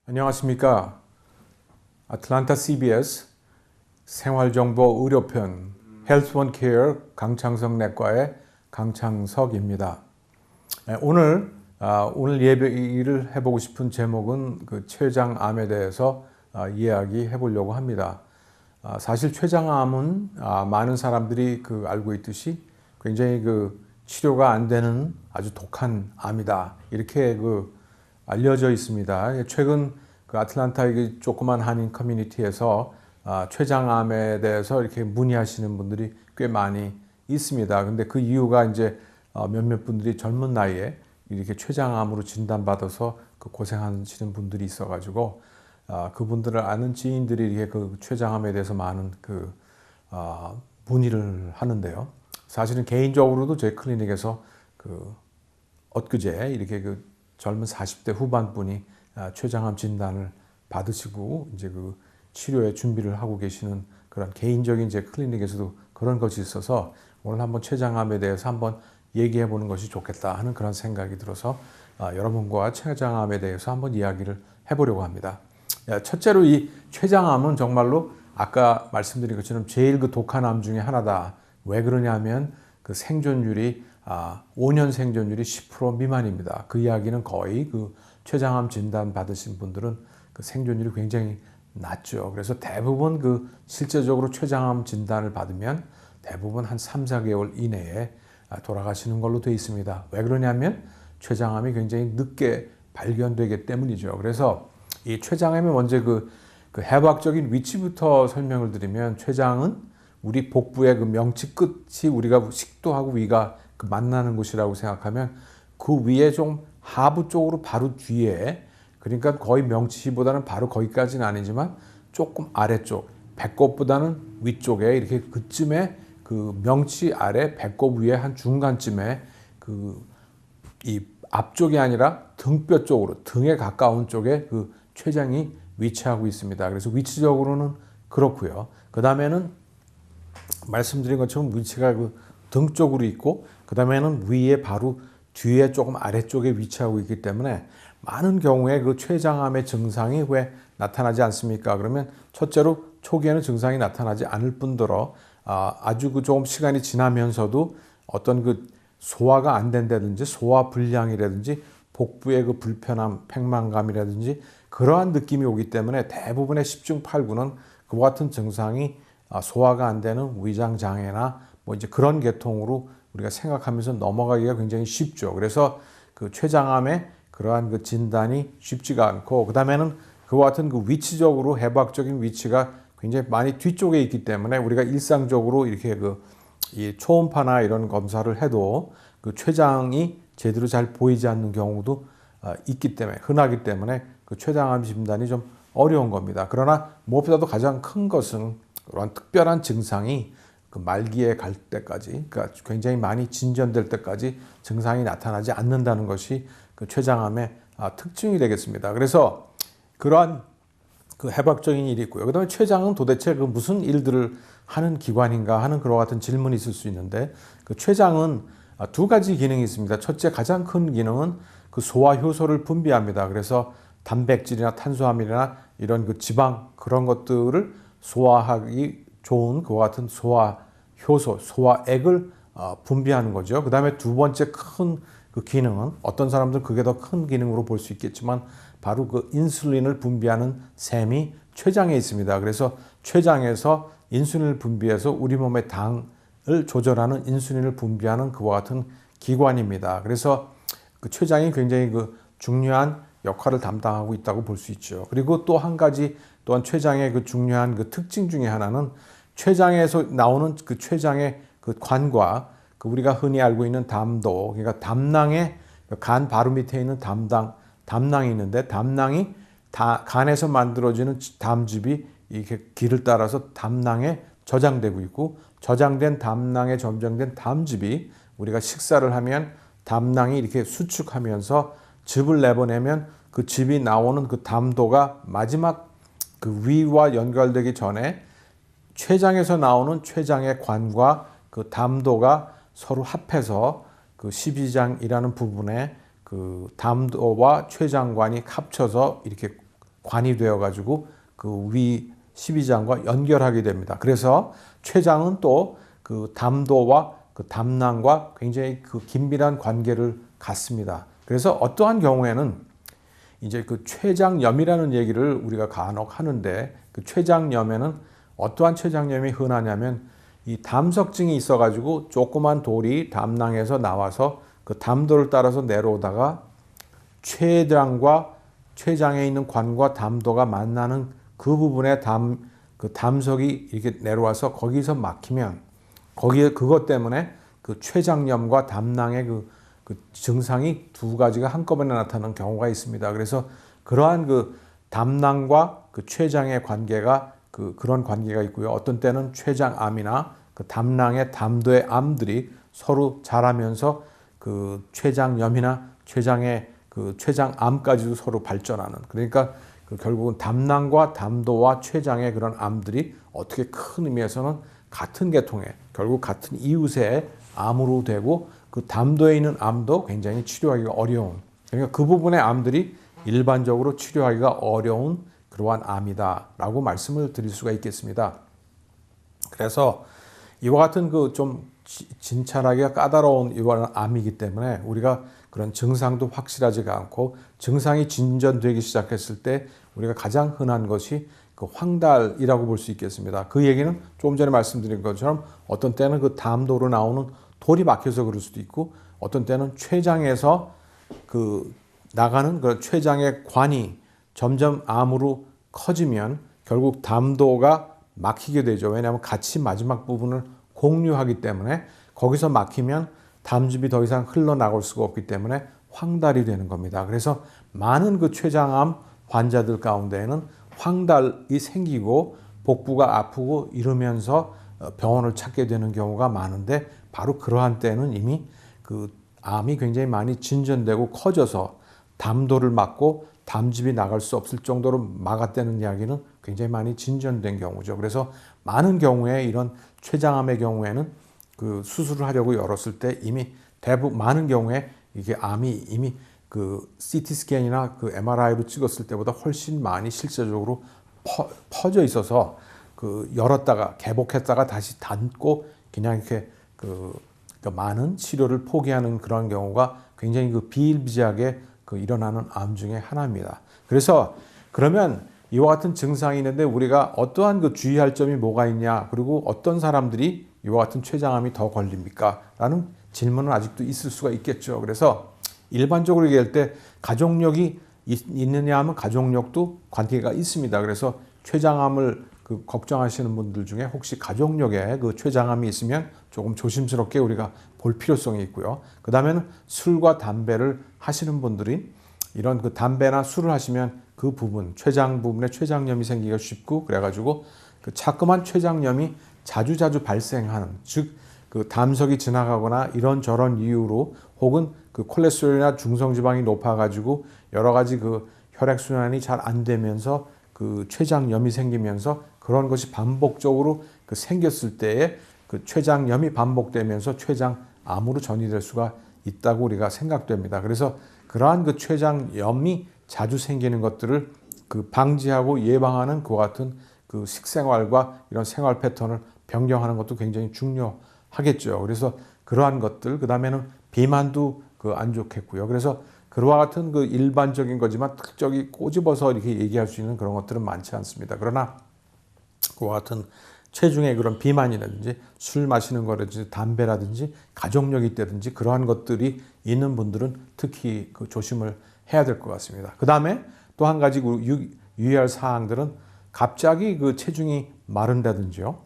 안녕하십니까. 아틀란타 CBS 생활정보 의료편 헬스원 케어 강창석 내과의 강창석입니다. 오늘 얘기를 해보고 싶은 제목은 그 췌장암에 대해서 이야기해 보려고 합니다. 사실 췌장암은 많은 사람들이 알고 있듯이 굉장히 치료가 안 되는 아주 독한 암이다. 이렇게 알려져 있습니다. 최근 아틀란타의 조그만 한인 커뮤니티에서 췌장암에 대해서 이렇게 문의하시는 분들이 꽤 많이 있습니다. 근데 그 이유가 이제 몇몇 분들이 젊은 나이에 이렇게 췌장암으로 진단받아서 고생하시는 분들이 있어가지고 그분들을 아는 지인들이 이렇게 췌장암에 대해서 많은 문의를 하는데요. 사실은 개인적으로도 제 클리닉에서 엊그제 이렇게 젊은 40대 후반분이 췌장암 진단을 받으시고 이제 치료의 준비를 하고 계시는 그런 개인적인 제 클리닉에서도 그런 것이 있어서 오늘 한번 췌장암에 대해서 한번 얘기해 보는 것이 좋겠다 하는 그런 생각이 들어서 여러분과 췌장암에 대해서 한번 이야기를 해보려고 합니다. 첫째로 이 췌장암은 정말로 아까 말씀드린 것처럼 제일 독한 암 중에 하나다. 왜 그러냐면 생존율이 5년 생존율이 10% 미만입니다. 그 이야기는 거의 췌장암 진단 받으신 분들은 생존율이 굉장히 낮죠. 그래서 대부분 실제적으로 췌장암 진단을 받으면 대부분 한 3, 4개월 이내에 돌아가시는 걸로 되어 있습니다. 왜 그러냐면 췌장암이 굉장히 늦게 발견되기 때문이죠. 그래서 이 췌장암의 먼저 해부학적인 위치부터 설명을 드리면 췌장은 우리 복부의 명치 끝이 우리가 식도하고 위가 만나는 곳이라고 생각하면 그 위에 좀 하부 쪽으로 바로 뒤에, 그러니까 거의 명치보다는 바로 거기까지는 아니지만 조금 아래쪽, 배꼽보다는 위쪽에 이렇게 그쯤에 명치 아래 배꼽 위에 한 중간쯤에 이 앞쪽이 아니라 등뼈 쪽으로, 등에 가까운 쪽에 췌장이 위치하고 있습니다. 그래서 위치적으로는 그렇고요. 그 다음에는 말씀드린 것처럼 위치가 등 쪽으로 있고 그 다음에는 위에 바로 뒤에 조금 아래쪽에 위치하고 있기 때문에 많은 경우에 췌장암의 증상이 왜 나타나지 않습니까? 그러면 첫째로 초기에는 증상이 나타나지 않을 뿐더러 아주 조금 시간이 지나면서도 어떤 소화가 안 된다든지 소화 불량이라든지 복부의 불편함, 팽만감이라든지 그러한 느낌이 오기 때문에 대부분의 10중 8구는 그와 같은 증상이 소화가 안 되는 위장 장애나 뭐 이제 그런 계통으로 우리가 생각하면서 넘어가기가 굉장히 쉽죠. 그래서 췌장암의 그러한 진단이 쉽지가 않고, 그 다음에는 그와 같은 위치적으로 해부학적인 위치가 굉장히 많이 뒤쪽에 있기 때문에 우리가 일상적으로 이렇게 이 초음파나 이런 검사를 해도 췌장이 제대로 잘 보이지 않는 경우도 있기 때문에, 흔하기 때문에 췌장암 진단이 좀 어려운 겁니다. 그러나 무엇보다도 가장 큰 것은 그런 특별한 증상이 말기에 갈 때까지, 그러니까 굉장히 많이 진전될 때까지 증상이 나타나지 않는다는 것이 췌장암의 특징이 되겠습니다. 그래서 그러한 해부학적인 일이 있고요. 그다음에 췌장은 도대체 무슨 일들을 하는 기관인가 하는 그와 같은 질문이 있을 수 있는데, 췌장은 두 가지 기능이 있습니다. 첫째, 가장 큰 기능은 소화 효소를 분비합니다. 그래서 단백질이나 탄수화물이나 이런 지방 그런 것들을 소화하기 좋은 그와 같은 소화 효소, 소화액을 분비하는 거죠. 그 다음에 두 번째 큰 기능은, 어떤 사람들은 그게 더 큰 기능으로 볼 수 있겠지만 바로 인슐린을 분비하는 셈이 췌장에 있습니다. 그래서 췌장에서 인슐린을 분비해서 우리 몸의 당을 조절하는 인슐린을 분비하는 그와 같은 기관입니다. 그래서 췌장이 굉장히 중요한 역할을 담당하고 있다고 볼 수 있죠. 그리고 또 한 가지 또한 췌장의 중요한 특징 중에 하나는 췌장에서 나오는 췌장의 관과 우리가 흔히 알고 있는 담도, 그러니까 담낭에 간 바로 밑에 있는 담낭이 있는데, 담낭이 간에서 만들어지는 담즙이 이렇게 길을 따라서 담낭에 저장되고 있고, 저장된 담낭에 저장된 담즙이 우리가 식사를 하면 담낭이 이렇게 수축하면서 즙을 내보내면 그 즙이 나오는 담도가 마지막 위와 연결되기 전에 췌장에서 나오는 췌장의 관과 담도가 서로 합해서 12장이라는 부분에 담도와 췌장관이 합쳐서 이렇게 관이 되어가지고 그 위 12장과 연결하게 됩니다. 그래서 췌장은 또 그 담도와 그 담낭과 굉장히 그 긴밀한 관계를 갖습니다. 그래서 어떠한 경우에는 이제 그 췌장염이라는 얘기를 우리가 간혹 하는데, 그 췌장염에는 어떠한 췌장염이 흔하냐면 이 담석증이 있어가지고 조그만 돌이 담낭에서 나와서 그 담도를 따라서 내려오다가 췌장과 췌장에 있는 관과 담도가 만나는 그 부분에 그 담석이 이렇게 내려와서 거기서 막히면 거기에 그것 때문에 그 췌장염과 담낭의 그 증상이 두 가지가 한꺼번에 나타나는 경우가 있습니다. 그래서 그러한 그 담낭과 그 췌장의 관계가 그런 관계가 있고요. 어떤 때는 췌장암이나 그 담낭의 담도의 암들이 서로 자라면서 그 췌장염이나 췌장의 그 췌장암까지도 서로 발전하는, 그러니까 그 결국은 담낭과 담도와 췌장의 그런 암들이 어떻게 큰 의미에서는 같은 계통의, 결국 같은 이웃의 암으로 되고, 그 담도에 있는 암도 굉장히 치료하기가 어려운, 그러니까 그 부분의 암들이 일반적으로 치료하기가 어려운 그러한 암이다라고 말씀을 드릴 수가 있겠습니다. 그래서 이와 같은 그 좀 진찰하기가 까다로운 이와 암이기 때문에 우리가 그런 증상도 확실하지가 않고, 증상이 진전되기 시작했을 때 우리가 가장 흔한 것이 그 황달이라고 볼 수 있겠습니다. 그 얘기는 조금 전에 말씀드린 것처럼 어떤 때는 그 담도로 나오는 돌이 막혀서 그럴 수도 있고, 어떤 때는 췌장에서 그 나가는 그 췌장의 관이 점점 암으로 커지면 결국 담도가 막히게 되죠. 왜냐하면 같이 마지막 부분을 공유하기 때문에 거기서 막히면 담즙이 더 이상 흘러나갈 수가 없기 때문에 황달이 되는 겁니다. 그래서 많은 그 췌장암 환자들 가운데에는 황달이 생기고 복부가 아프고 이러면서 병원을 찾게 되는 경우가 많은데, 바로 그러한 때는 이미 그 암이 굉장히 많이 진전되고 커져서 담도를 막고 담즙이 나갈 수 없을 정도로 막았다는 이야기는 굉장히 많이 진전된 경우죠. 그래서 많은 경우에 이런 췌장암의 경우에는 그 수술을 하려고 열었을 때 이미 대부분 많은 경우에 이게 암이 이미 그 CT 스캔이나 그 MRI로 찍었을 때보다 훨씬 많이 실제적으로 퍼져 있어서 그 열었다가 개복했다가 다시 닫고 그냥 이렇게 그 많은 치료를 포기하는 그런 경우가 굉장히 그 비일비재하게 그 일어나는 암 중에 하나입니다. 그래서 그러면 이와 같은 증상이 있는데 우리가 어떠한 그 주의할 점이 뭐가 있냐, 그리고 어떤 사람들이 이와 같은 췌장암이 더 걸립니까? 라는 질문은 아직도 있을 수가 있겠죠. 그래서 일반적으로 얘기할 때 가족력이 있느냐 하면 가족력도 관계가 있습니다. 그래서 췌장암을 그 걱정하시는 분들 중에 혹시 가족력에 그 췌장암이 있으면 조금 조심스럽게 우리가 볼 필요성이 있고요. 그 다음에는 술과 담배를 하시는 분들이 이런 그 담배나 술을 하시면 그 부분, 췌장 부분에 췌장염이 생기기가 쉽고, 그래가지고 그 자꾸만 췌장염이 자주자주 발생하는, 즉 그 담석이 지나가거나 이런저런 이유로, 혹은 그 콜레스테롤이나 중성지방이 높아가지고 여러 가지 그 혈액순환이 잘 안 되면서 그 췌장염이 생기면서 그런 것이 반복적으로 그 생겼을 때에 그 췌장염이 반복되면서 췌장암으로 전이될 수가 있다고 우리가 생각됩니다. 그래서 그러한 그 췌장염이 자주 생기는 것들을 그 방지하고 예방하는 그와 같은 그 식생활과 이런 생활 패턴을 변경하는 것도 굉장히 중요하겠죠. 그래서 그러한 것들, 그 다음에는 비만도 그 안 좋겠고요. 그래서 그와 같은 그 일반적인 거지만 특정히 꼬집어서 이렇게 얘기할 수 있는 그런 것들은 많지 않습니다. 그러나 그와 같은 체중의 그런 비만이라든지 술 마시는 거라든지 담배라든지 가족력이 있다든지 그러한 것들이 있는 분들은 특히 그 조심을 해야 될 것 같습니다. 그 다음에 또 한 가지 유의할 사항들은 갑자기 그 체중이 마른다든지요.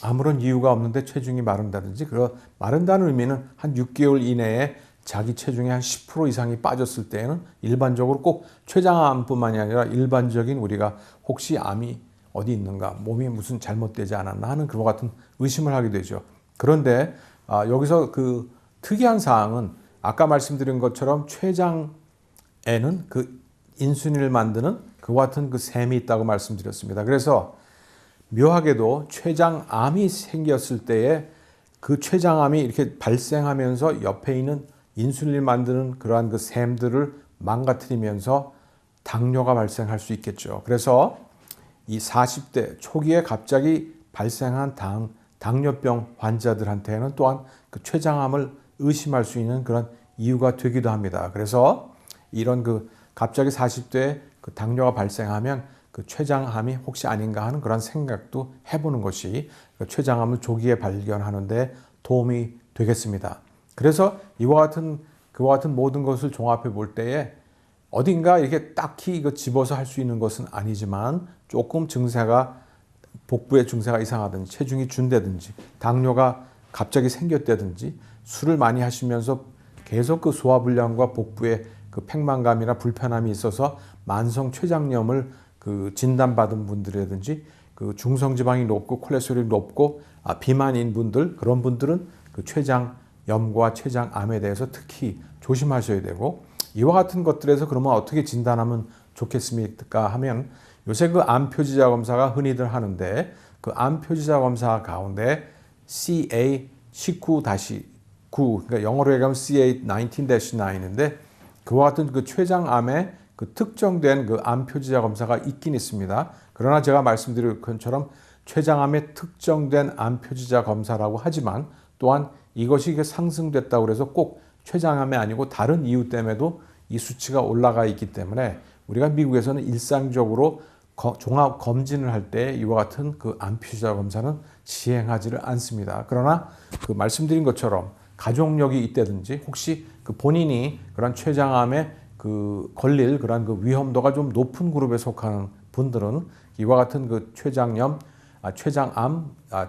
아무런 이유가 없는데 체중이 마른다든지, 그 마른다는 의미는 한 6개월 이내에 자기 체중의 한 10% 이상이 빠졌을 때에는 일반적으로 꼭 췌장암뿐만이 아니라 일반적인 우리가 혹시 암이 어디 있는가, 몸이 무슨 잘못되지 않았나 하는 그와 같은 의심을 하게 되죠. 그런데 여기서 그 특이한 사항은 아까 말씀드린 것처럼 췌장에는 그 인슐린을 만드는 그와 같은 그 샘이 있다고 말씀드렸습니다. 그래서 묘하게도 췌장암이 생겼을 때에 그 췌장암이 이렇게 발생하면서 옆에 있는 인슐린 만드는 그러한 그 샘들을 망가뜨리면서 당뇨가 발생할 수 있겠죠. 그래서 이 40대 초기에 갑자기 발생한 당뇨병 환자들한테는 또한 그 췌장암을 의심할 수 있는 그런 이유가 되기도 합니다. 그래서 이런 그 갑자기 40대에 그 당뇨가 발생하면 그 췌장암이 혹시 아닌가 하는 그런 생각도 해보는 것이 그 췌장암을 조기에 발견하는데 도움이 되겠습니다. 그래서 그와 같은 모든 것을 종합해 볼 때에 어딘가 이렇게 딱히 이거 집어서 할 수 있는 것은 아니지만 조금 복부의 증세가 이상하든지 체중이 준다든지 당뇨가 갑자기 생겼다든지 술을 많이 하시면서 계속 그 소화불량과 복부에 그 팽만감이나 불편함이 있어서 만성 췌장염을 그 진단받은 분들이라든지 그 중성지방이 높고 콜레스테롤이 높고 비만인 분들, 그런 분들은 그 췌장염과 췌장암에 대해서 특히 조심하셔야 되고, 이와 같은 것들에서 그러면 어떻게 진단하면 좋겠습니까 하면 요새 그 암 표지자 검사가 흔히들 하는데 그 암 표지자 검사 가운데 CA19-9, 그러니까 영어로 얘기하면 CA19-9인데 그와 같은 그 췌장암의 그 특정된 그 암 표지자 검사가 있긴 있습니다. 그러나 제가 말씀드린 것처럼 췌장암의 특정된 암 표지자 검사라고 하지만 또한 이것이 상승됐다고 해서 꼭 췌장암이 아니고 다른 이유 때문에도 이 수치가 올라가 있기 때문에 우리가 미국에서는 일상적으로 종합 검진을 할 때 이와 같은 그 암 표지자 검사는 시행하지를 않습니다. 그러나 그 말씀드린 것처럼 가족력이 있다든지 혹시 그 본인이 그런 췌장암에 그 걸릴 그런 그 위험도가 좀 높은 그룹에 속하는 분들은 이와 같은 그 췌장암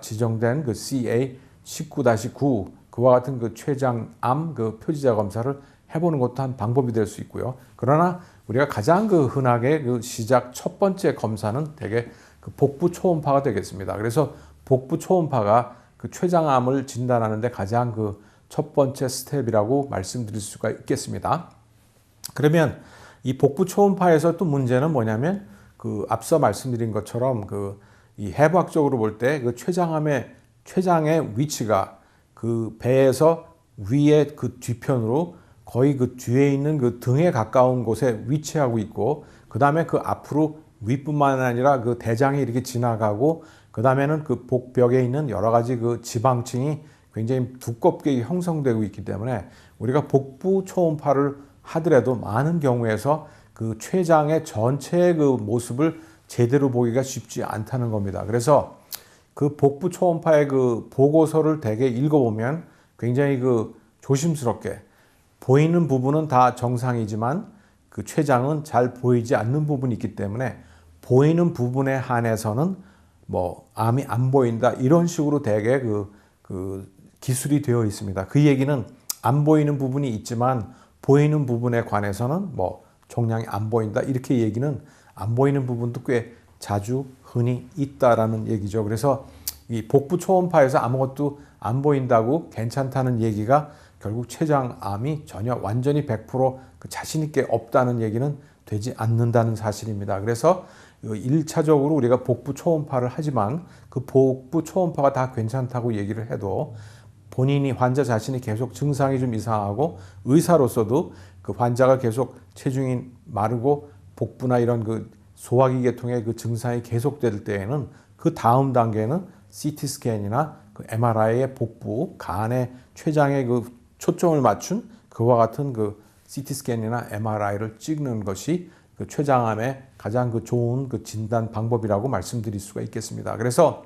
지정된 그 CA19-9 그와 같은 그 췌장암 그 표지자 검사를 해보는 것도 한 방법이 될 수 있고요. 그러나 우리가 가장 그 흔하게 그 시작 첫 번째 검사는 대개 그 복부 초음파가 되겠습니다. 그래서 복부 초음파가 그 췌장암을 진단하는데 가장 그 첫 번째 스텝이라고 말씀드릴 수가 있겠습니다. 그러면 이 복부 초음파에서 또 문제는 뭐냐면 그 앞서 말씀드린 것처럼 그 이 해부학적으로 볼 때 그 췌장의 위치가 그 배에서 위에 그 뒤편으로 거의 그 뒤에 있는 그 등에 가까운 곳에 위치하고 있고, 그 다음에 그 앞으로 윗뿐만 아니라 그 대장이 이렇게 지나가고, 그 다음에는 그 복벽에 있는 여러 가지 그 지방층이 굉장히 두껍게 형성되고 있기 때문에 우리가 복부 초음파를 하더라도 많은 경우에서 그 췌장의 전체의 그 모습을 제대로 보기가 쉽지 않다는 겁니다. 그래서 그 복부 초음파의 그 보고서를 대개 읽어보면 굉장히 그 조심스럽게 보이는 부분은 다 정상이지만 그 췌장은 잘 보이지 않는 부분이 있기 때문에 보이는 부분에 한해서는 뭐 암이 안 보인다 이런 식으로 대개 그 기술이 되어 있습니다. 그 얘기는 안 보이는 부분이 있지만 보이는 부분에 관해서는 뭐 종양이 안 보인다 이렇게 얘기는 안 보이는 부분도 꽤 자주 흔히 있다라는 얘기죠. 그래서 이 복부 초음파에서 아무것도 안 보인다고 괜찮다는 얘기가 결국 췌장암이 전혀 완전히 100% 그 자신 있게 없다는 얘기는 되지 않는다는 사실입니다. 그래서 1차적으로 우리가 복부 초음파를 하지만 그 복부 초음파가 다 괜찮다고 얘기를 해도 본인이 환자 자신이 계속 증상이 좀 이상하고 의사로서도 그 환자가 계속 체중이 마르고 복부나 이런 그 소화기 계통의 그 증상이 계속될 때에는 그 다음 단계는 CT 스캔이나 그 MRI의 복부 간의 췌장에 그 초점을 맞춘 그와 같은 그 CT 스캔이나 MRI를 찍는 것이 그 췌장암의 가장 그 좋은 그 진단 방법이라고 말씀드릴 수가 있겠습니다. 그래서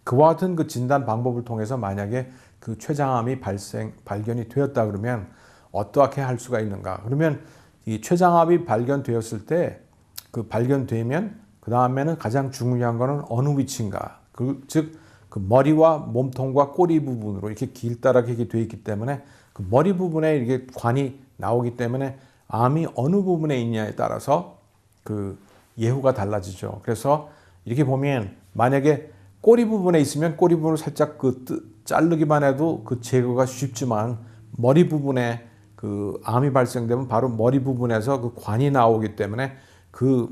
그와 같은 그 진단 방법을 통해서 만약에 그 췌장암이 발견이 되었다 그러면 어떻게 할 수가 있는가? 그러면 이 췌장암이 발견되었을 때 그 발견되면 그 다음에는 가장 중요한 거는 어느 위치인가? 즉 그 머리와 몸통과 꼬리 부분으로 이렇게 길다랗게 되어 있기 때문에 그 머리 부분에 이게 관이 나오기 때문에 암이 어느 부분에 있냐에 따라서 그 예후가 달라지죠. 그래서 이렇게 보면 만약에 꼬리 부분에 있으면 꼬리 부분을 살짝 자르기만 해도 그 제거가 쉽지만 머리 부분에 그 암이 발생되면 바로 머리 부분에서 그 관이 나오기 때문에 그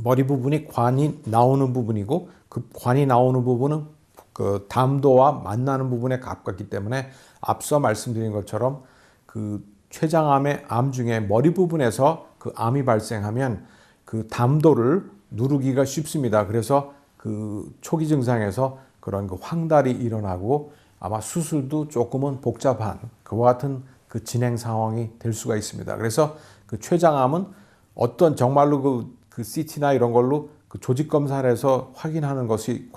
머리 부분이 관이 나오는 부분이고 그 관이 나오는 부분은 그 담도와 만나는 부분에 가깝기 때문에 앞서 말씀드린 것처럼 그 췌장암의 암 중에 머리 부분에서 그 그 암이 발생하면 그 담도를 누르기가 쉽습니다. 그래서 그 초기 증상에서 그런 그 황달이 일어나고 아마 수술도 조금은 복잡한 그와 같은 그 진행 상황이 될 수가 있습니다. 그래서 그 췌장암은 어떤 정말로 그 CT나 이런 걸로 그 조직 검사를 해서 확인하는 것이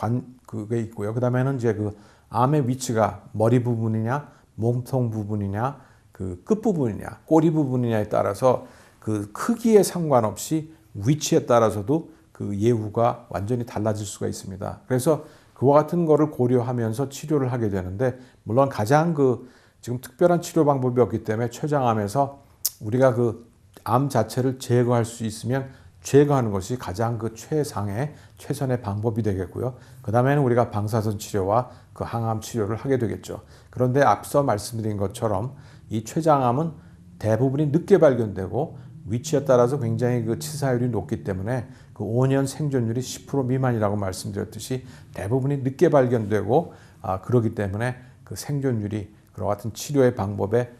그게 있고요. 그 다음에는 이제 그 암의 위치가 머리 부분이냐, 몸통 부분이냐, 그 끝 부분이냐, 꼬리 부분이냐에 따라서 그 크기에 상관없이 위치에 따라서도 그 예후가 완전히 달라질 수가 있습니다. 그래서 그와 같은 거를 고려하면서 치료를 하게 되는데, 물론 가장 그 지금 특별한 치료 방법이 없기 때문에 췌장암에서 우리가 그 암 자체를 제거할 수 있으면 제거하는 것이 가장 그 최선의 방법이 되겠고요. 그 다음에는 우리가 방사선 치료와 그 항암 치료를 하게 되겠죠. 그런데 앞서 말씀드린 것처럼 이 췌장암은 대부분이 늦게 발견되고 위치에 따라서 굉장히 그 치사율이 높기 때문에 그 5년 생존율이 10% 미만이라고 말씀드렸듯이 대부분이 늦게 발견되고 그러기 때문에 그 생존율이 그와 같은 치료의 방법에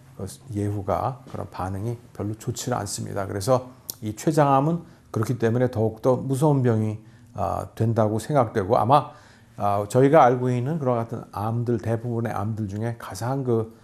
예후가 그런 반응이 별로 좋지는 않습니다. 그래서 이 췌장암은 그렇기 때문에 더욱더 무서운 병이 된다고 생각되고, 아마 저희가 알고 있는 그와 같은 암들 대부분의 암들 중에 가장 그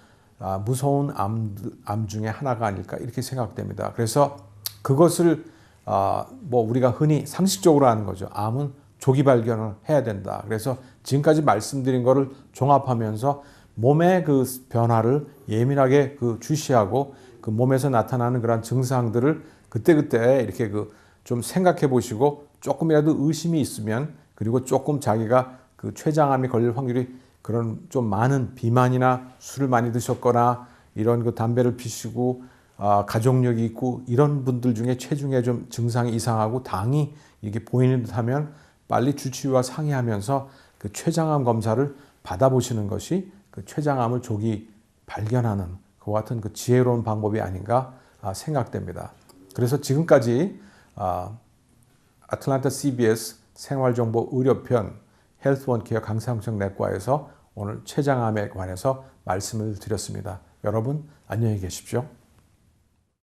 무서운 암 중에 하나가 아닐까 이렇게 생각됩니다. 그래서 그것을 뭐 우리가 흔히 상식적으로 하는 거죠. 암은 조기 발견을 해야 된다. 그래서 지금까지 말씀드린 거를 종합하면서 몸의 그 변화를 예민하게 그 주시하고 그 몸에서 나타나는 그런 증상들을 그때그때 이렇게 그 좀 생각해 보시고 조금이라도 의심이 있으면, 그리고 조금 자기가 그 췌장암이 걸릴 확률이 그런 좀 많은 비만이나 술을 많이 드셨거나 이런 그 담배를 피시고 가족력이 있고 이런 분들 중에 체중에 좀 증상이 이상하고 당이 이게 보이는 듯하면 빨리 주치의와 상의하면서 그 췌장암 검사를 받아보시는 것이 그 췌장암을 조기 발견하는 그와 같은 그 지혜로운 방법이 아닌가 생각됩니다. 그래서 지금까지 아틀란타 CBS 생활정보 의료편 헬스원케어 강상청 내과에서 오늘 췌장암에 관해서 말씀을 드렸습니다. 여러분 안녕히 계십시오.